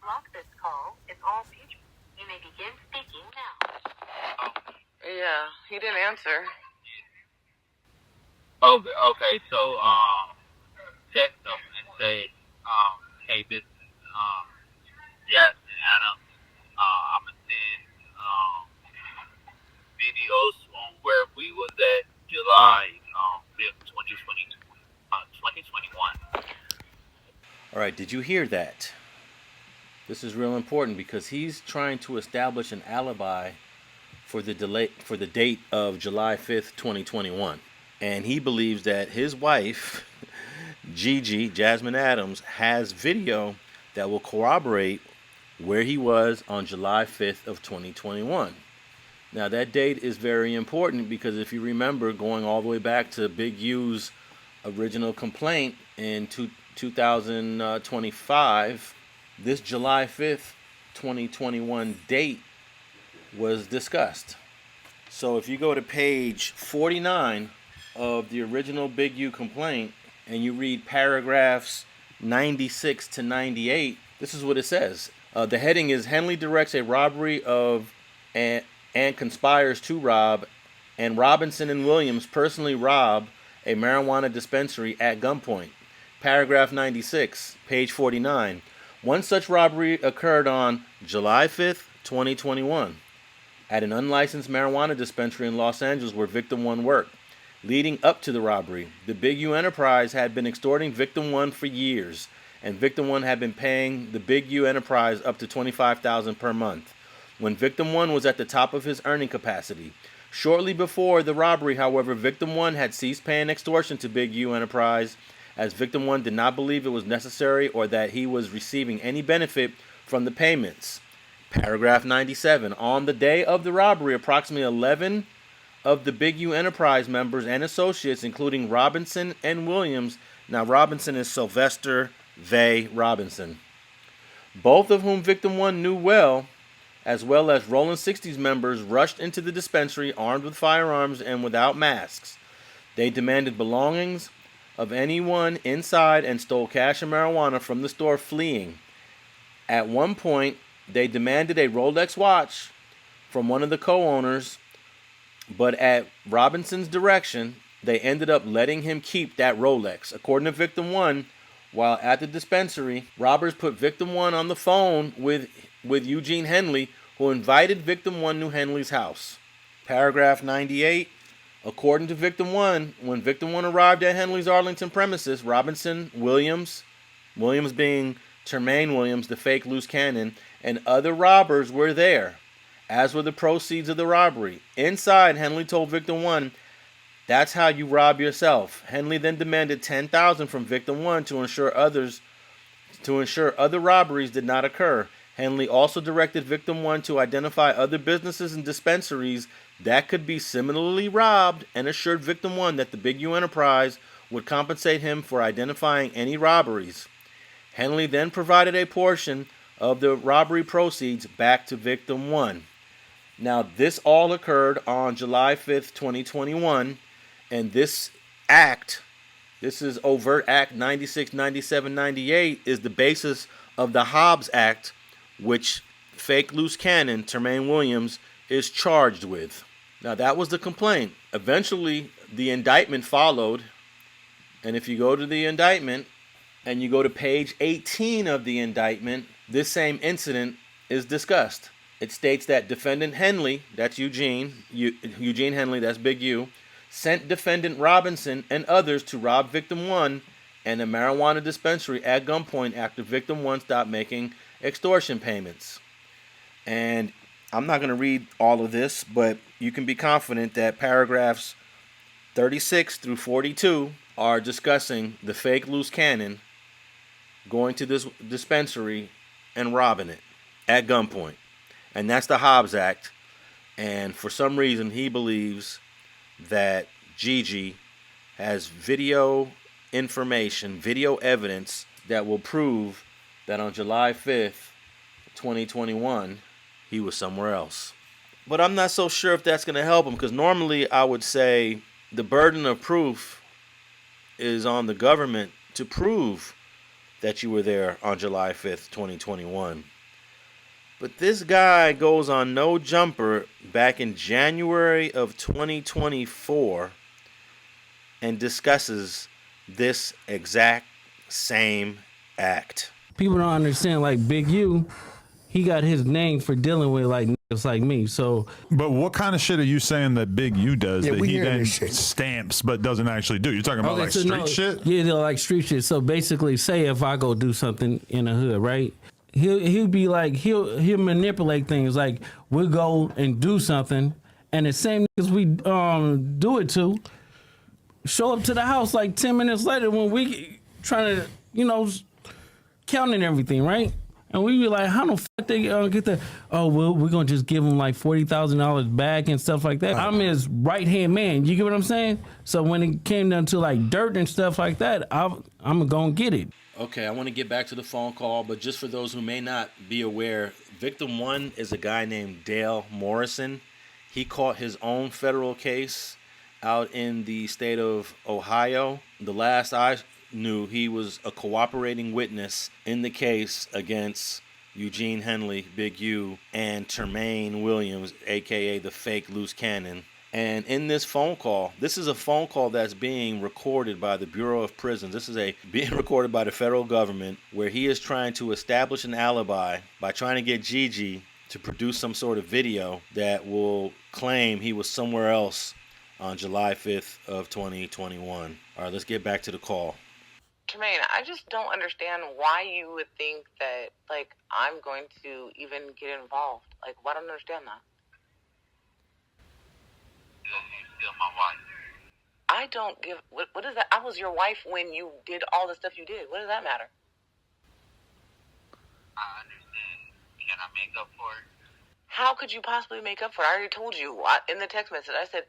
block this call and all future. You may begin speaking now. Yeah, he didn't answer. Okay, so text them and say, hey, this is Jasmine Adams. I'm gonna send videos on where we was at July 5th, 2021. All right, did you hear that? This is real important because he's trying to establish an alibi for the date of July 5th, 2021. And he believes that his wife, Jasmine Adams, has video that will corroborate where he was on July 5th of 2021. Now, that date is very important because if you remember, going all the way back to Big U's original complaint in 2025, this July 5th, 2021 date was discussed. So if you go to page 49 of the original Big U complaint and you read paragraphs 96 to 98, this is what it says. The heading is Henley directs a robbery of and conspires to rob, and Robinson and Williams personally rob a marijuana dispensary at gunpoint. Paragraph 96, page 49. One such robbery occurred on July 5th, 2021, at an unlicensed marijuana dispensary in Los Angeles where Victim 1 worked. Leading up to the robbery, the Big U enterprise had been extorting Victim 1 for years, and Victim 1 had been paying the Big U enterprise up to $25,000 per month, when Victim 1 was at the top of his earning capacity. Shortly before the robbery, however, Victim 1 had ceased paying extortion to Big U enterprise, as Victim 1 did not believe it was necessary or that he was receiving any benefit from the payments. Paragraph 97. On the day of the robbery, approximately 11 of the Big U enterprise members and associates, including Robinson and Williams. Now, Robinson is Sylvester Vay Robinson, both of whom Victim 1 knew well as Rolling 60s members, rushed into the dispensary armed with firearms and without masks. They demanded belongings of anyone inside and stole cash and marijuana from the store, fleeing. At one point, they demanded a Rolex watch from one of the co-owners, but at Robinson's direction, they ended up letting him keep that Rolex. According to Victim 1, while at the dispensary, robbers put Victim 1 on the phone with Eugene Henley, who invited Victim 1 to Henley's house. Paragraph 98. According to Victim 1, when Victim 1 arrived at Henley's Arlington premises, Robinson, Williams being Termaine Williams, the Fake Luce Cannon, and other robbers were there, as were the proceeds of the robbery. Inside, Henley told Victim 1, "That's how you rob yourself." Henley then demanded $10,000 from Victim 1 to ensure other robberies did not occur. Henley also directed Victim 1 to identify other businesses and dispensaries that could be similarly robbed and assured Victim 1 that the Big U enterprise would compensate him for identifying any robberies. Henley then provided a portion of the robbery proceeds back to Victim 1. Now, this all occurred on July 5th, 2021, and this act, this is Overt Act 96, 97, 98, is the basis of the Hobs Act, which Fake Luce Cannon, Termaine Williams, is charged with. Now, that was the complaint. Eventually, the indictment followed, and if you go to the indictment and you go to page 18 of the indictment, this same incident is discussed. It states that defendant Henley, that's Eugene Henley, that's Big U, sent defendant Robinson and others to rob Victim 1 and a marijuana dispensary at gunpoint after Victim 1 stopped making extortion payments. And I'm not going to read all of this, but you can be confident that paragraphs 36 through 42 are discussing the Fake Luce Cannon going to this dispensary and robbing it at gunpoint. And that's the Hobs Act. And for some reason, he believes that Gigi has video information, video evidence that will prove that on July 5th, 2021, he was somewhere else. But I'm not so sure if that's going to help him, because normally I would say the burden of proof is on the government to prove that you were there on July 5th, 2021. But this guy goes on No Jumper back in January of 2024 and discusses this exact same act. People don't understand, like Big U, he got his name for dealing with like niggas like me. So, but what kind of shit are you saying that Big U does that he then shit. stamps but doesn't actually do? You're talking about like so street shit? Yeah, they're like street shit. So basically, say if I go do something in the hood, right? He'll be like he'll manipulate things. Like we'll go and do something, and the same niggas we do it to show up to the house like 10 minutes later when we trying to counting everything, right? And we be like, how the fuck they get that? Oh, well, we're going to just give them like $40,000 back and stuff like that. I'm his right-hand man. You get what I'm saying? So when it came down to like dirt and stuff like that, I'm going to get it. Okay, I want to get back to the phone call, but just for those who may not be aware, victim one is a guy named Dale Morrison. He caught his own federal case out in the state of Ohio. The last I knew, he was a cooperating witness in the case against Eugene Henley, Big U, and Termaine Williams, a.k.a. the Fake Luce Cannon. And in this phone call, this is a phone call that's being recorded by the Bureau of Prisons. This is being recorded by the federal government, where he is trying to establish an alibi by trying to get Gigi to produce some sort of video that will claim he was somewhere else on July 5th of 2021. All right, let's get back to the call. Termaine, I just don't understand why you would think that, like, I'm going to even get involved. Like, why don't I understand that? You're still my wife. I don't give... What is that? I was your wife when you did all the stuff you did. What does that matter? I understand. Can I make up for it? How could you possibly make up for it? I already told you in the text message. I said,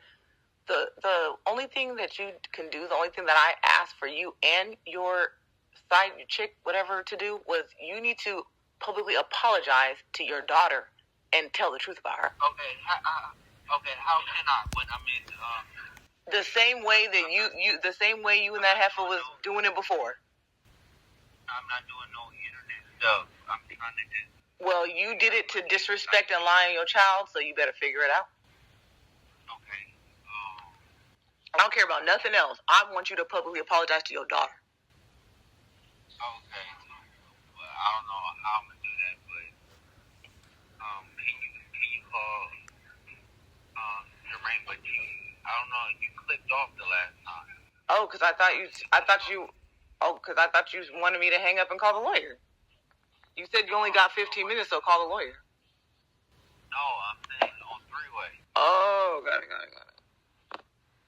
the only thing that you can do, the only thing that I asked for you and your side chick, whatever, to do was you need to publicly apologize to your daughter and tell the truth about her. Okay, how can I when I'm in the same way that the same way you and that heifer was doing it before. I'm not doing no internet stuff. I'm trying to just... Well, you did it to disrespect and lie on your child, so you better figure it out. Okay. I don't care about nothing else. I want you to publicly apologize to your daughter. Okay. Well, I don't know how I'm gonna do that, but can you call Jermaine? But I don't know. You clicked off the last time. Oh, because I thought you wanted me to hang up and call the lawyer. You said you only got 15 minutes, so call the lawyer. No, I'm saying on three-way. Oh, got it.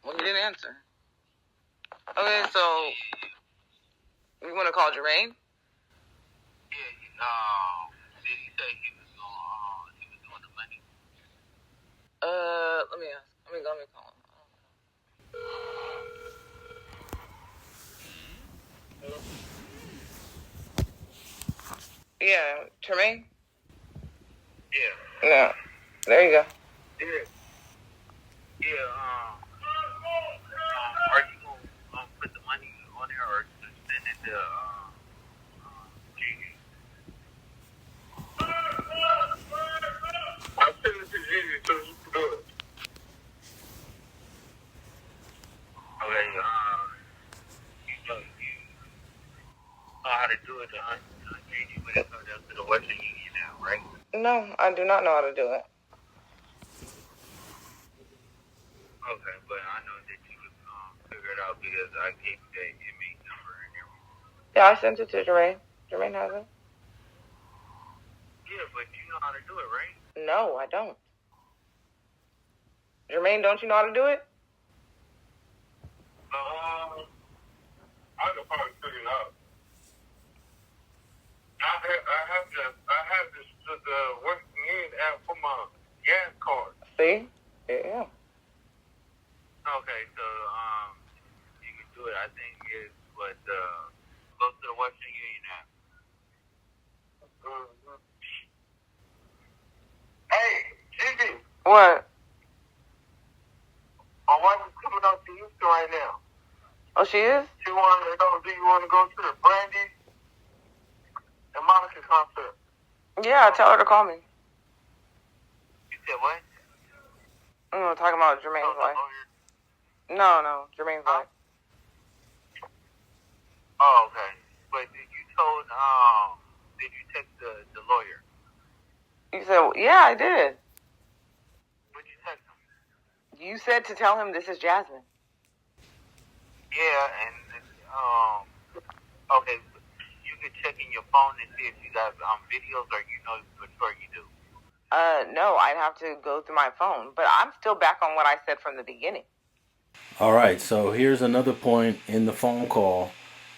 Well, you didn't answer. Okay, so you want to call Jermaine? Yeah. Did he say he was doing the money? Let me ask. Let me call him. Hello? Yeah, Termaine? Yeah. No. There you go. Yeah. Are you gonna put the money on there or just send it to Gigi? I'll send it to Gigi so you can do it. Okay, you know how to do it to Gigi, but it's up to the Western Union now, right? No, I do not know how to do it. Okay, but I know that you can figure it out because I gave you that inmate number and everything. Yeah, I sent it to Jermaine. Jermaine has it. Yeah, but you know how to do it, right? No, I don't. Jermaine, don't you know how to do it? I can probably figure it out. I have this Western Union app for my gas card. See? Yeah. Okay, so you can do it. I think it's go to the Western Union app. Hey, Gigi. What? My wife is coming up to Houston right now. Oh, she is? She wanted to know, do you want to go to the Brandy Yeah, tell her to call me. You said what? Talking about Jermaine's the wife. lawyer? No, Jermaine's wife. Oh, okay. But did you text the lawyer? You said, yeah, I did. What'd you text him? You said to tell him this is Jasmine. Yeah, and okay, you can check in your phone and see if you got videos, or you know for sure you do. No, I'd have to go through my phone, but I'm still back on what I said from the beginning. All right, so here's another point in the phone call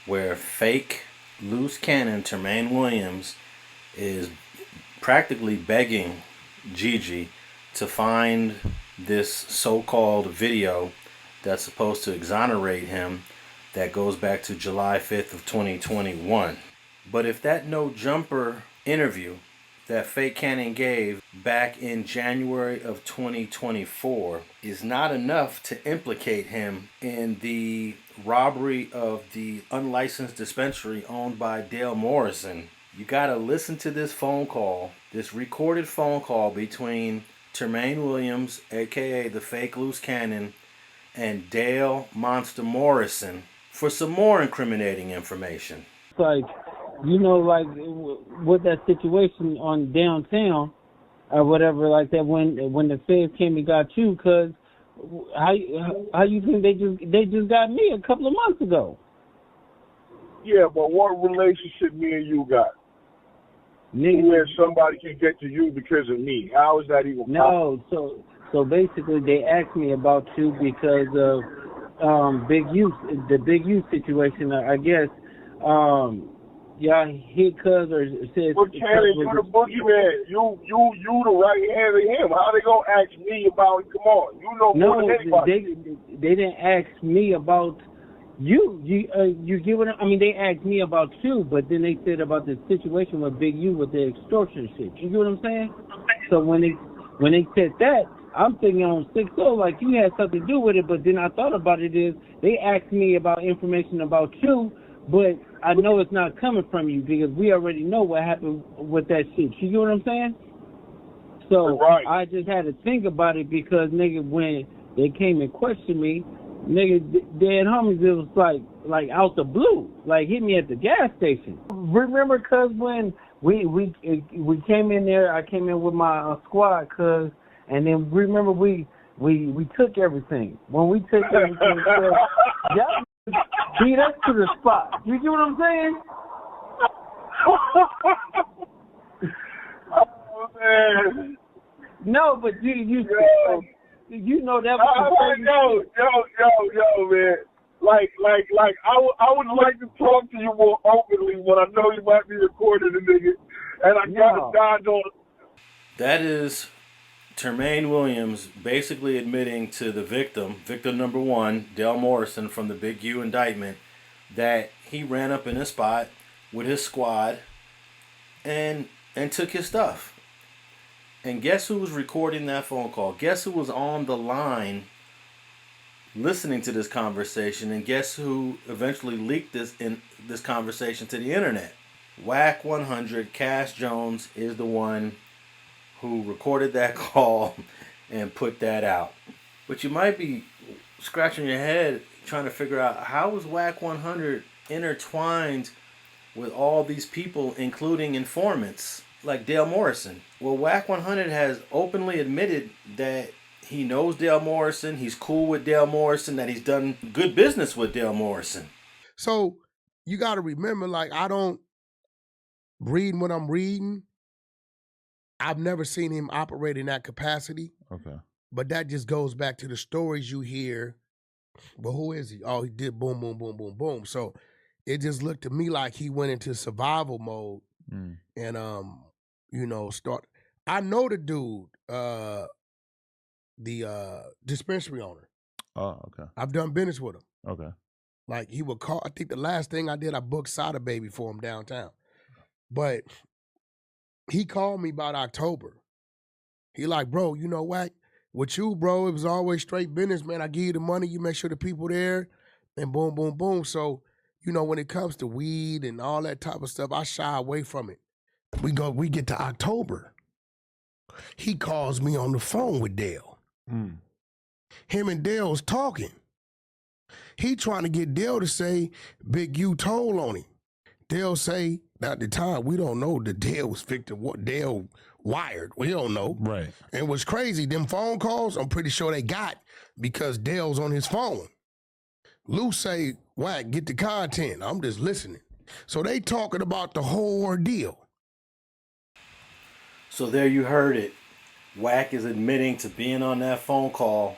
where Fake Luce Cannon Termaine Williams is practically begging Gigi to find this so-called video that's supposed to exonerate him that goes back to July 5th of 2021. But if that no jumper interview that Fake Cannon gave back in January of 2024 is not enough to implicate him in the robbery of the unlicensed dispensary owned by Dale Morrison, you gotta listen to this phone call, this recorded phone call between Termaine Williams, aka the Fake Luce Cannon, and Dale Monster Morrison for some more incriminating information. Like, you know, like with that situation on downtown or whatever, like that when the feds came and got you, because how you think they just got me a couple of months ago? Yeah, but what relationship me and you got? Nigga, Where somebody can get to you because of me? How is that even possible? No, so basically they asked me about you because of Big U, the Big U situation. I guess y'all hit cuz or said. But Cannon, you the boogeyman. You the right hand of him. How they gonna ask me about it? Come on, you know more than anybody. They didn't ask me about you. You get what I mean? They asked me about you, but then they said about the situation with Big U with the extortion shit. You get what I'm saying? So when they said that, I'm thinking on 6-0 like you had something to do with it. But then I thought about it is they asked me about information about you, but I know it's not coming from you because we already know what happened with that shit. You get what I'm saying? So right. I just had to think about it because, nigga, when they came and questioned me, nigga, dead homies, it was like out the blue, like hit me at the gas station. Remember, cuz when we came in there, I came in with my squad, cuz, and then remember we took everything. When we took everything, y'all beat us to the spot. You get what I'm saying? Oh man. No, but you know that was yo, man. Like, I would like to talk to you more openly, but I know you might be recording the nigga, and I gotta dodge on. That is Termaine Williams basically admitting to the victim number one, Dale Morrison from the Big U indictment, that he ran up in a spot with his squad and took his stuff. And guess who was recording that phone call? Guess who was on the line listening to this conversation? And guess who eventually leaked this conversation to the internet? Whack 100, Cash Jones is the one who recorded that call and put that out. But you might be scratching your head trying to figure out how was Whack 100 intertwined with all these people, including informants like Dale Morrison. Well, Whack 100 has openly admitted that he knows Dale Morrison, he's cool with Dale Morrison, that he's done good business with Dale Morrison. So you got to remember, like, I don't read what I'm reading. I've never seen him operate in that capacity. Okay. But that just goes back to the stories you hear. But who is he? Oh, he did boom, boom, boom, boom, boom. So it just looked to me like he went into survival mode and, start. I know the dude, the dispensary owner. Oh, okay. I've done business with him. Okay. Like he would call, I think the last thing I did, I booked Sada Baby for him downtown. But he called me about October. He like, bro, you know what? With you, bro, it was always straight business, man. I give you the money, you make sure the people there, and boom, boom, boom. So, when it comes to weed and all that type of stuff, I shy away from it. We get to October. He calls me on the phone with Dale. Him and Dale's talking. He trying to get Dale to say Big U told on him. Dale say, at the time, we don't know that Dale was victim. What Dale wired, we don't know. Right. And what's crazy, them phone calls, I'm pretty sure they got because Dale's on his phone. Luce say, Wack, get the content. I'm just listening. So they talking about the whole ordeal. So there you heard it. Wack is admitting to being on that phone call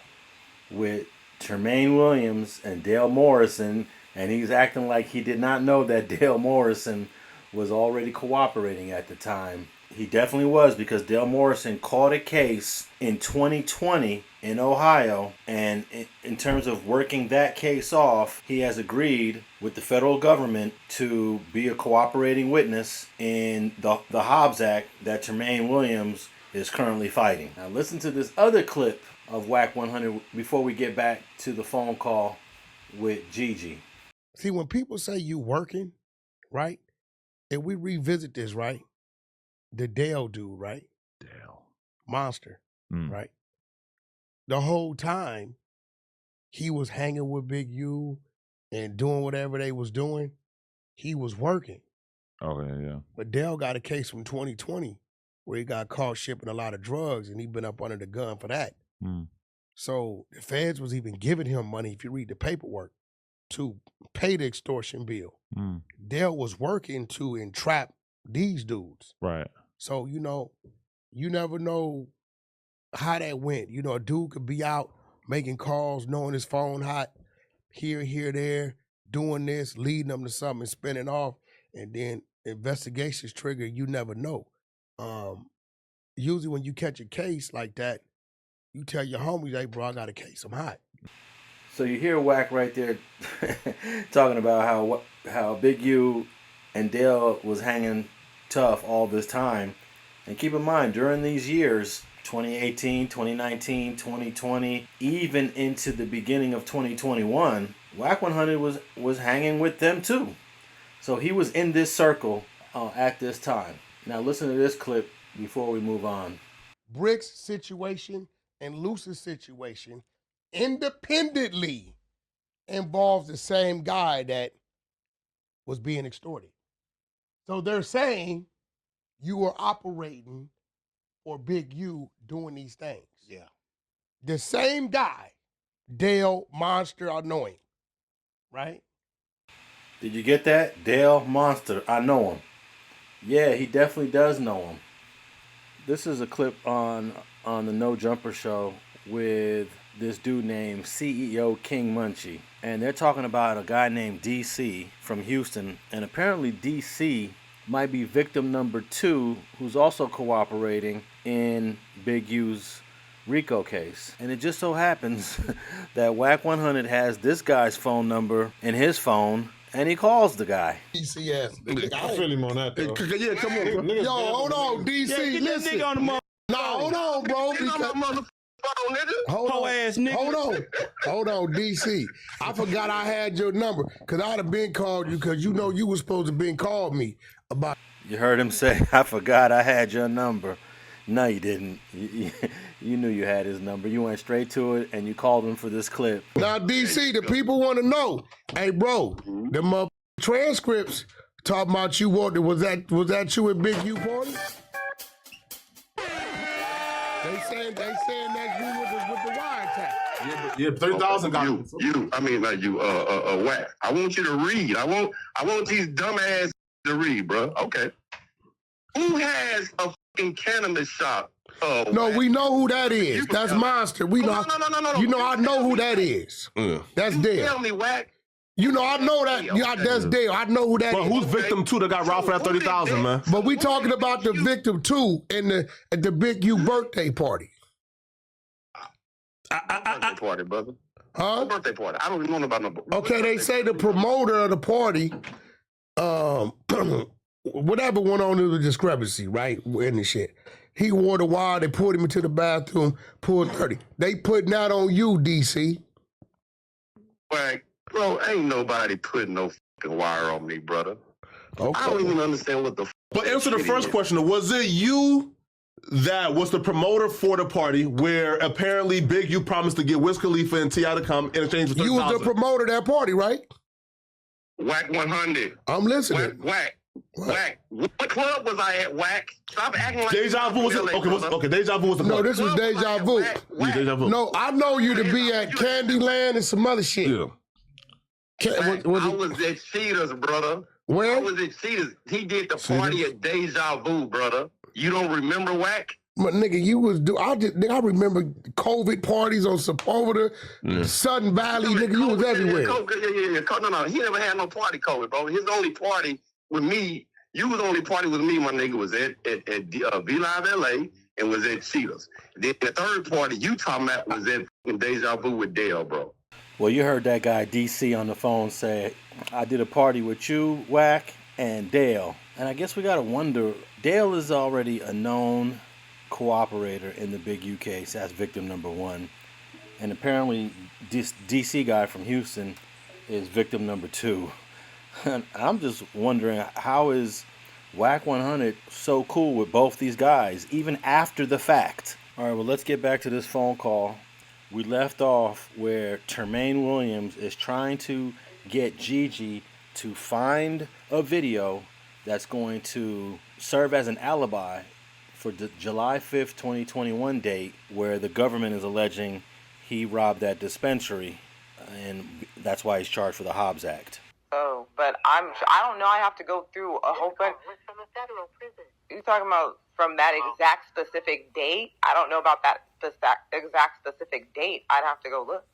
with Termaine Williams and Dale Morrison, and he's acting like he did not know that Dale Morrison was already cooperating at the time. He definitely was, because Dale Morrison caught a case in 2020 in Ohio, and in terms of working that case off, he has agreed with the federal government to be a cooperating witness in the Hobs Act that Termaine Williams is currently fighting. Now listen to this other clip of Wack 100 before we get back to the phone call with Gigi. See, when people say you working, right? And we revisit this, right? The Dale dude, right? Dale. Monster, right? The whole time he was hanging with Big U and doing whatever they was doing, he was working. Okay, yeah. But Dale got a case from 2020 where he got caught shipping a lot of drugs, and he been up under the gun for that. So the feds was even giving him money, if you read the paperwork, to pay the extortion bill. Dale was working to entrap these dudes. Right. So, you know, you never know how that went. You know, a dude could be out making calls, knowing his phone hot, here, there, doing this, leading them to something, spinning off, and then investigations trigger, you never know. Usually when you catch a case like that, you tell your homies, hey, bro, I got a case, I'm hot. So you hear Wack right there talking about how Big U and Dale was hanging tough all this time. And keep in mind, during these years, 2018, 2019, 2020, even into the beginning of 2021, Wack 100 was hanging with them too. So he was in this circle at this time. Now listen to this clip before we move on. Brick's situation and Luce's situation independently involves the same guy that was being extorted. So they're saying you were operating for Big U doing these things. Yeah. The same guy, Dale Monster, I know him, right? Did you get that? Dale Monster, I know him. Yeah, he definitely does know him. This is a clip on the No Jumper show with this dude named CEO King Munchie. And they're talking about a guy named DC from Houston. And apparently DC might be victim number 2 who's also cooperating in Big U's RICO case. And it just so happens that Wack 100 has this guy's phone number in his phone, and he calls the guy. DC ass. I feel him on that, though. Yeah, come on, bro. Yo, hold on, DC, get listen. That nigga on the No, hold on, bro. Hold on, DC. I forgot I had your number, because I'd have been called you, because you know you was supposed to been called me about. You heard him say, I forgot I had your number. No, you didn't. You knew you had his number. You went straight to it, and you called him for this clip. Now, DC, the people want to know, hey, bro, the transcripts talking about you. Was that you at Big U party? They saying that you with the wiretap. Yeah, 30,000 got Wack. I want you to read. I want these dumbass to read, bro. Okay. Who has a fucking cannabis shop? No, we know who that is. That's Monster. We know. No. You know, I know who that is. That's Dale. Tell me, Wack. You know, I know that. Yeah, that's Dale. I know who that is. But who's victim 2 that got robbed for that 30,000, man? But we talking about the victim 2 at the Big U birthday party. Birthday party, brother. Huh? Birthday party. I don't even know about no. Okay, they say the promoter of the party, whatever went on in the discrepancy, right? In the shit. He wore the wire, they pulled him into the bathroom, pulled 30. They putting that on you, DC. Wack, bro, ain't nobody putting no fucking wire on me, brother. Okay. I don't even understand what the fuck But answer the first question. Was it you that was the promoter for the party where apparently Big U promised to get Wiz Khalifa and T.I. to come in exchange for $30,000? You was the promoter of that party, right? Whack 100. I'm listening. Whack. What club was I at, Whack? Stop acting like Deja Vu was okay. Deja Vu was the No, this was Deja Vu. Yeah, Deja Vu. No, I know you to be at Candyland and some other shit. Yeah. I was at Cedars, brother. Where? I was at Cedars. He did the party at Deja Vu, brother. You don't remember, Whack? But nigga, you was I remember COVID parties on Sepulveda, Sudden Valley, nigga, you was everywhere. No, he never had no party COVID, bro. His only party with me, you was only party with me, my nigga, was at V-Live LA and was at Cedars. Then the third party you talking about was at Deja Vu with Dale, bro. Well, you heard that guy DC on the phone say, I did a party with you, Whack, and Dale. And I guess we gotta wonder, Dale is already a known cooperator in the Big U case as victim number 1. And apparently this DC guy from Houston is victim number 2. And I'm just wondering, how is Whack 100 so cool with both these guys, even after the fact? All right, well, let's get back to this phone call. We left off where Termaine Williams is trying to get Gigi to find a video that's going to serve as an alibi for the July 5th, 2021 date where the government is alleging he robbed that dispensary, and that's why he's charged for the Hobs Act. Oh, but I don't know. I have to go through a whole bunch. From a federal prison. You're talking about from that exact specific date? I don't know about that exact specific date. I'd have to go look.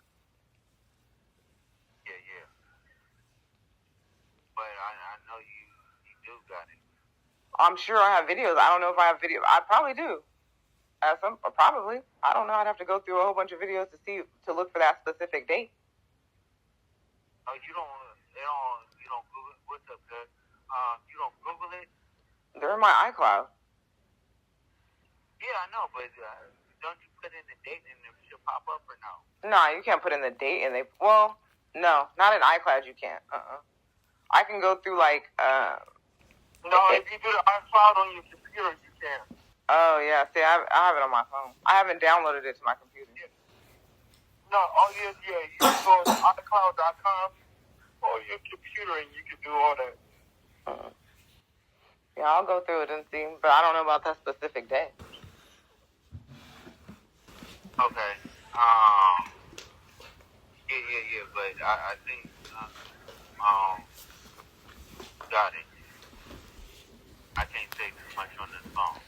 Yeah. But I know you do got it. I'm sure I have videos. I don't know if I have video. I probably do. Probably. I don't know. I'd have to go through a whole bunch of videos to look for that specific date. Oh, you don't Google it? What's up, cuz? You don't Google it? They're in my iCloud. Yeah, I know, but don't you put in the date and it should pop up or no? No, you can't put in the date and no, not in iCloud you can't. I can go through like, No, if you do the iCloud on your computer, you can. Oh, yeah, see, I have it on my phone. I haven't downloaded it to my computer. Yeah. No, yeah. You can go to iCloud.com on your computer and you can do all that. Yeah, I'll go through it and see, but I don't know about that specific day. Okay. Yeah, but I think, got it. I can't say too much on this phone.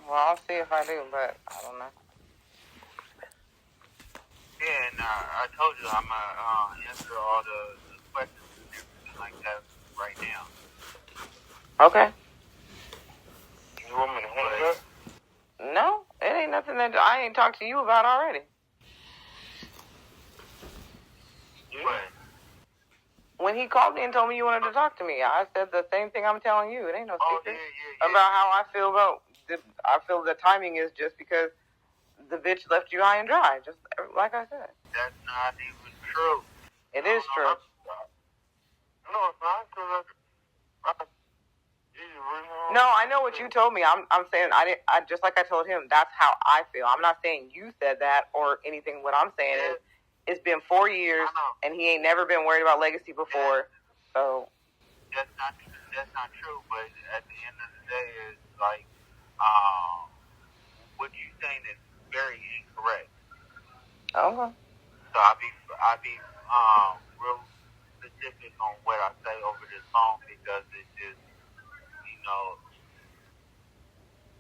Well, I'll see if I do, but I don't know. Yeah, and I told you I'm going to answer all the questions and everything like that right now. Okay. You want me to hang up? No, it ain't nothing that I ain't talked to you about already. What? When he called me and told me you wanted to talk to me, I said the same thing I'm telling you. It ain't no secret Yeah. about how I feel I feel the timing is just because the bitch left you high and dry, just like I said. That's not even true. It is true. No, it's not. No, I know what you told me. I'm saying I just like I told him. That's how I feel. I'm not saying you said that or anything. What I'm saying is, it's been 4 years and he ain't never been worried about legacy before. So that's not true. But at the end of the day, it's like what you saying is very incorrect. okay. So I be real specific on what I say over this phone because it just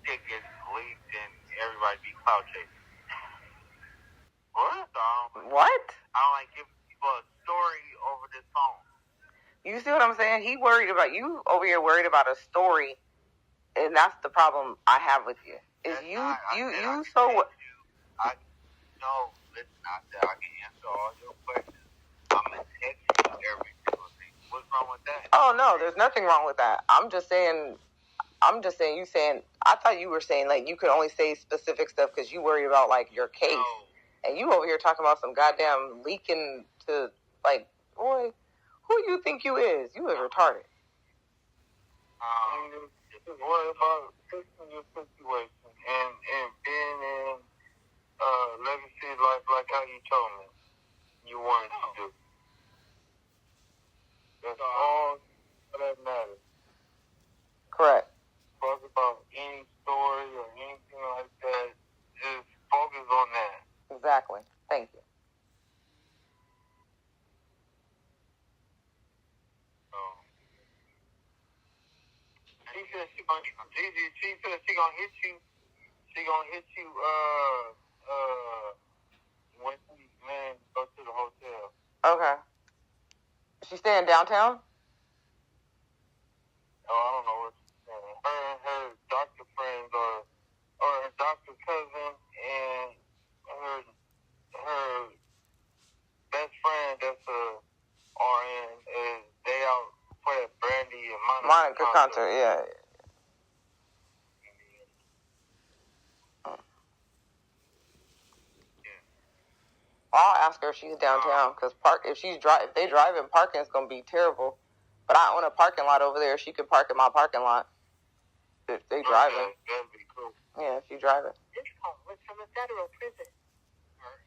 shit gets leaked and everybody be clout chasing. What? I don't like giving people a story over this phone. You see what I'm saying? He worried about you over here worried about a story, and that's the problem I have with you. Is That's you not, so listen, I said I can answer all your questions. I'm gonna text you every single thing. What's wrong with that? Oh no, there's nothing wrong with that. I'm just saying you saying I thought you were saying like you could only say specific stuff because you worry about like your case. No. And you over here talking about some goddamn leaking to, like, boy, who you think you is? You is retarded. Just worry about fixing your situation and being in legacy life like how you told me you wanted to do. That's all that matters. Correct. Talk about any story or anything like that. Just focus on that. Exactly. Thank you. She said she gonna hit you. She gonna hit you. When she go to the hotel. Okay. She staying downtown? Oh, I don't know what she's saying. Her and her doctor friends or her doctor cousin and her best friend that's a RN is they out for that Brandy and Monica concert, yeah. I'll ask her if she's downtown, because if they driving, parking is gonna be terrible. But I own a parking lot over there. She could park in my parking lot if they driving. That'd be cool. Yeah, if you driving. This call was from a federal prison.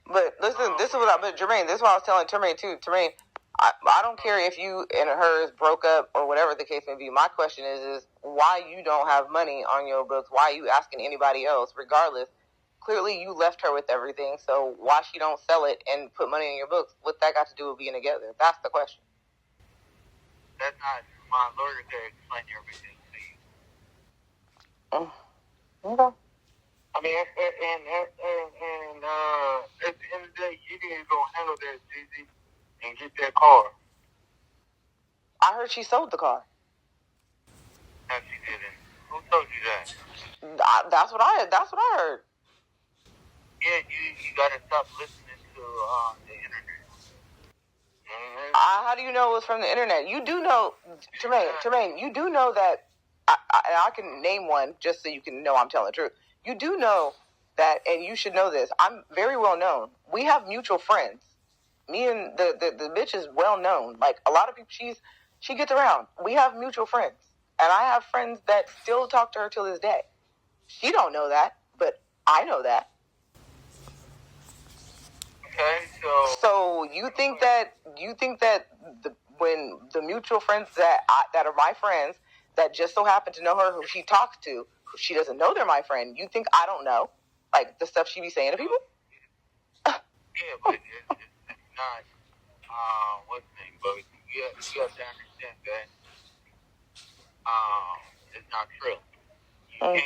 But listen, but Jermaine, this is what I was telling Termaine too. Termaine, I don't care if you and hers broke up or whatever the case may be. My question is why you don't have money on your books? Why are you asking anybody else? Regardless, clearly you left her with everything. So why she don't sell it and put money in your books? What that got to do with being together? That's the question. That's not my lawyer to explain everything to you. Okay. I mean, and at the end of the day, you need to go handle that, Gigi, and get that car. I heard she sold the car. No, she didn't. Who told you that? That's what I heard. Yeah, you gotta stop listening to the internet. How do you know it was from the internet? You do know, Termaine, you do know that, I can name one just so you can know I'm telling the truth. You do know that, and you should know this, I'm very well known. We have mutual friends. Me and the bitch is well known. Like, a lot of people, she gets around. We have mutual friends. And I have friends that still talk to her till this day. She don't know that, but I know that. Okay, so you think that when the mutual friends that are my friends that just so happen to know her, who she talks to, who she doesn't know they're my friend, you think I don't know, like, the stuff she be saying to people? Yeah, but it's not what's the name, but you have to understand that it's not true. You can't.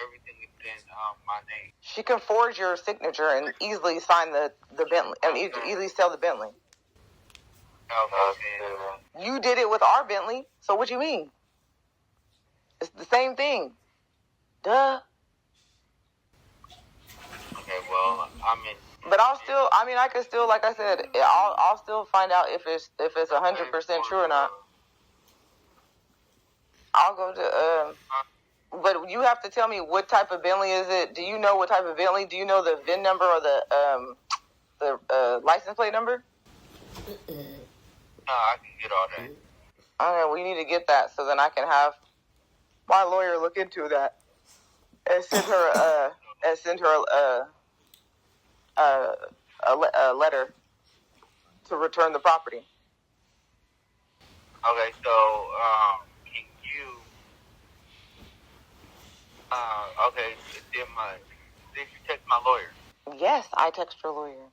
Everything is in my name. She can forge your signature and easily sign the Bentley, and easily sell the Bentley. You did it with our Bentley, so what you mean? It's the same thing. Duh. Okay, well, but I could still, like I said, I'll still find out if it's 100% true or not. I'll go to but you have to tell me what type of Bentley is it. Do you know what type of Bentley? Do you know the VIN number or the license plate number? No, I can get all that. Okay, we need to get that so then I can have my lawyer look into that and send her a letter to return the property. Okay, so can you? Okay, did you text my lawyer? Yes, I text your lawyer.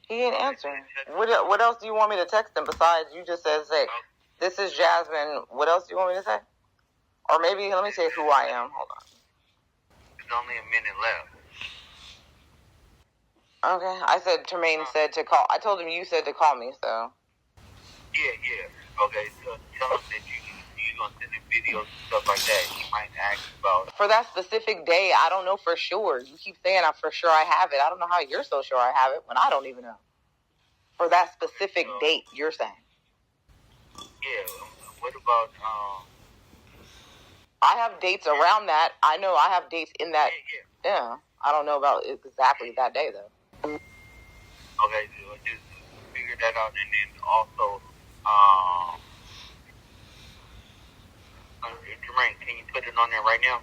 He ain't answering. What else do you want me to text him besides you just said, say, this is Jasmine. What else do you want me to say? Or maybe, let me say who I am. Hold on. There's only a minute left. Okay, I said Termaine said to call. I told him you said to call me, so. Yeah. Okay, so tell him that you're going to send him videos and stuff like that. He might ask about it. For that specific day, I don't know for sure. You keep saying I'm for sure I have it. I don't know how you're so sure I have it when I don't even know. For that specific date, you're saying. Yeah, what about, I have dates around that. I know I have dates in that. Yeah. I don't know about exactly that day, though. Okay, so just figure that out. And then also, Jermaine, can you put it on there right now?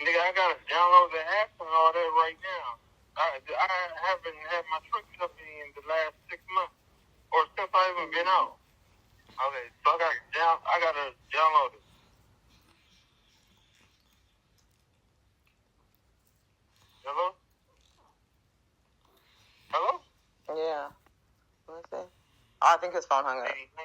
Nigga, I gotta download the app and all that right now. I haven't had my truck company in the last 6 months, or since I even been out. Okay, so I gotta download it. Hello? Hello? Yeah. Let me see. Oh, I think his phone hung up.